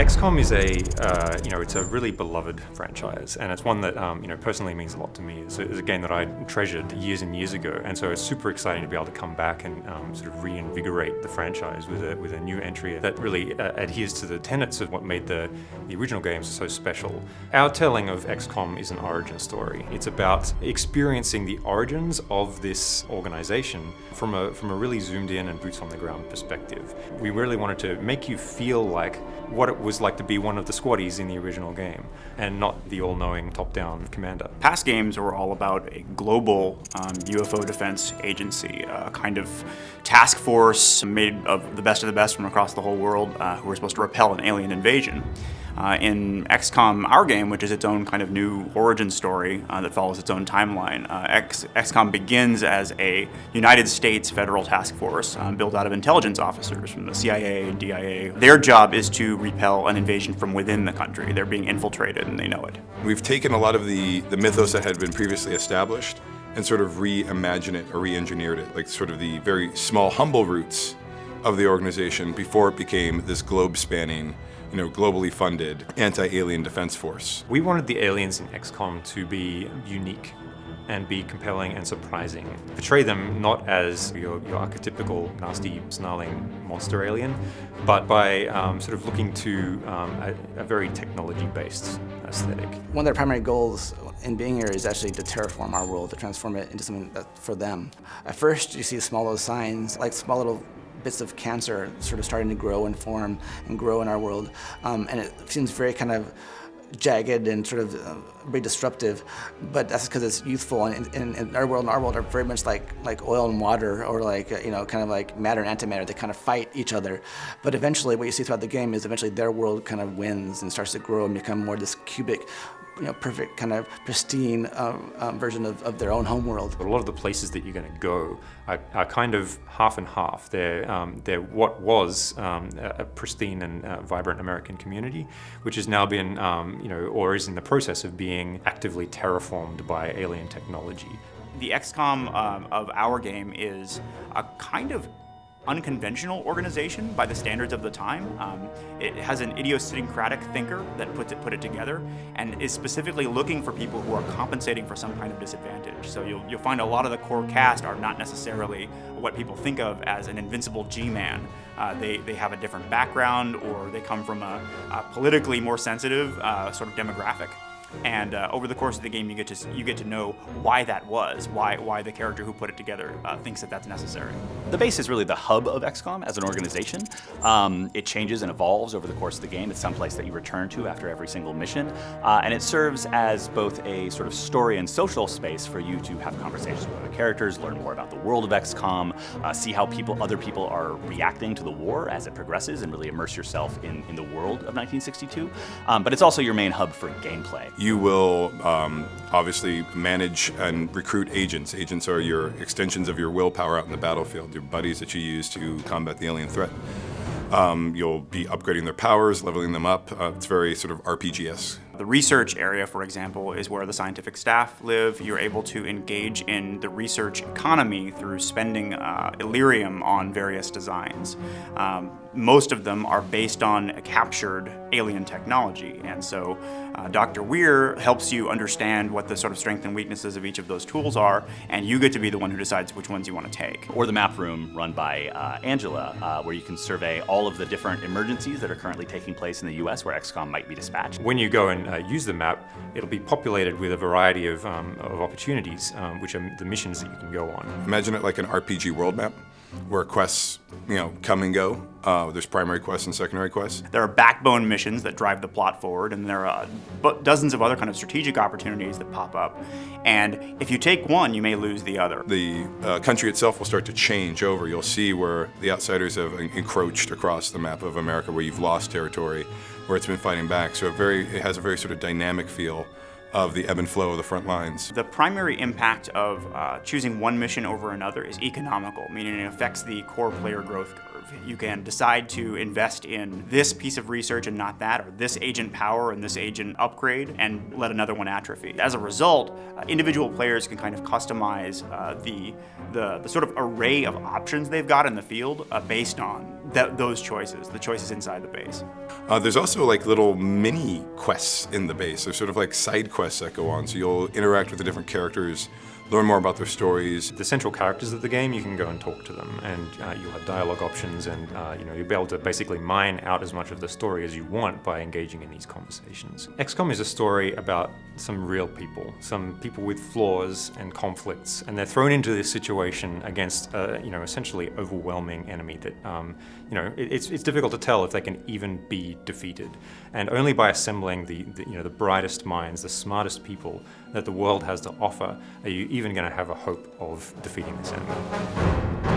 XCOM is it's a really beloved franchise, and it's one that, personally means a lot to me. It's a game that I treasured years and years ago, and so it's super exciting to be able to come back and sort of reinvigorate the franchise with a new entry that really adheres to the tenets of what made the original games so special. Our telling of XCOM is an origin story. It's about experiencing the origins of this organization from a really zoomed in and boots on the ground perspective. We really wanted to make you feel like what it was like to be one of the squaddies in the original game, and not the all-knowing top-down commander. Past games were all about a global UFO defense agency, a kind of task force made of the best from across the whole world who were supposed to repel an alien invasion. In XCOM, our game, which is its own kind of new origin story that follows its own timeline, XCOM begins as a United States federal task force built out of intelligence officers from the CIA and DIA. Their job is to repel an invasion from within the country. They're being infiltrated and they know it. We've taken a lot of the mythos that had been previously established and sort of reimagined it or re-engineered it, like sort of the very small, humble roots of the organization before it became this globe-spanning, globally funded anti-alien defense force. We wanted the aliens in XCOM to be unique and be compelling and surprising. Portray them not as your archetypical nasty, snarling monster alien, but by sort of looking to a very technology-based aesthetic. One of their primary goals in being here is actually to terraform our world, to transform it into something for them. At first, you see small little signs, like small little bits of cancer sort of starting to grow and form and grow in our world. And it seems very kind of jagged and sort of very disruptive, but that's because it's youthful, and our world are very much like oil and water, or kind of like matter and antimatter. They kind of fight each other, but eventually what you see throughout the game is eventually their world kind of wins and starts to grow and become more this cubic, perfect kind of pristine version of their own homeworld. A lot of the places that you're going to go are kind of half and half. They're what was a pristine and vibrant American community, which has now been, or is in the process of being actively terraformed by alien technology. The XCOM of our game is a kind of unconventional organization by the standards of the time. It has an idiosyncratic thinker that put it together, and is specifically looking for people who are compensating for some kind of disadvantage. So you'll find a lot of the core cast are not necessarily what people think of as an invincible G-man. They have a different background, or they come from a politically more sensitive sort of demographic. And over the course of the game, you get to know why that was, why the character who put it together thinks that that's necessary. The base is really the hub of XCOM as an organization. It changes and evolves over the course of the game. It's someplace that you return to after every single mission, and it serves as both a sort of story and social space for you to have conversations with other characters, learn more about the world of XCOM, see how other people are reacting to the war as it progresses, and really immerse yourself in the world of 1962. But it's also your main hub for gameplay. You will obviously manage and recruit agents. Agents are your extensions of your willpower out in the battlefield, your buddies that you use to combat the alien threat. You'll be upgrading their powers, leveling them up. It's very sort of RPG-esque. The research area, for example, is where the scientific staff live. You're able to engage in the research economy through spending Illyrium on various designs. Most of them are based on a captured alien technology, and so Dr. Weir helps you understand what the sort of strengths and weaknesses of each of those tools are, and you get to be the one who decides which ones you want to take. Or the map room run by Angela, where you can survey all of the different emergencies that are currently taking place in the US where XCOM might be dispatched. When you go and use the map, it'll be populated with a variety of opportunities, which are the missions that you can go on. Imagine it like an RPG world map, where quests, come and go. There's primary quests and secondary quests. There are backbone missions that drive the plot forward, and there are dozens of other kind of strategic opportunities that pop up. And if you take one, you may lose the other. The country itself will start to change over. You'll see where the outsiders have encroached across the map of America, where you've lost territory, where it's been fighting back. So it has a very sort of dynamic feel of the ebb and flow of the front lines. The primary impact of choosing one mission over another is economical, meaning it affects the core player growth curve. You can decide to invest in this piece of research and not that, or this agent power and this agent upgrade, and let another one atrophy. As a result, individual players can kind of customize the sort of array of options they've got in the field based on those choices, the choices inside the base. There's also like little mini quests in the base. There's sort of like side quests that go on. So you'll interact with the different characters, learn more about their stories. The central characters of the game, you can go and talk to them, and you'll have dialogue options, and you'll be able to basically mine out as much of the story as you want by engaging in these conversations. XCOM is a story about some real people, some people with flaws and conflicts, and they're thrown into this situation against essentially overwhelming enemy that it's difficult to tell if they can even be defeated. And only by assembling the brightest minds, the smartest people that the world has to offer, are you even going to have a hope of defeating this enemy.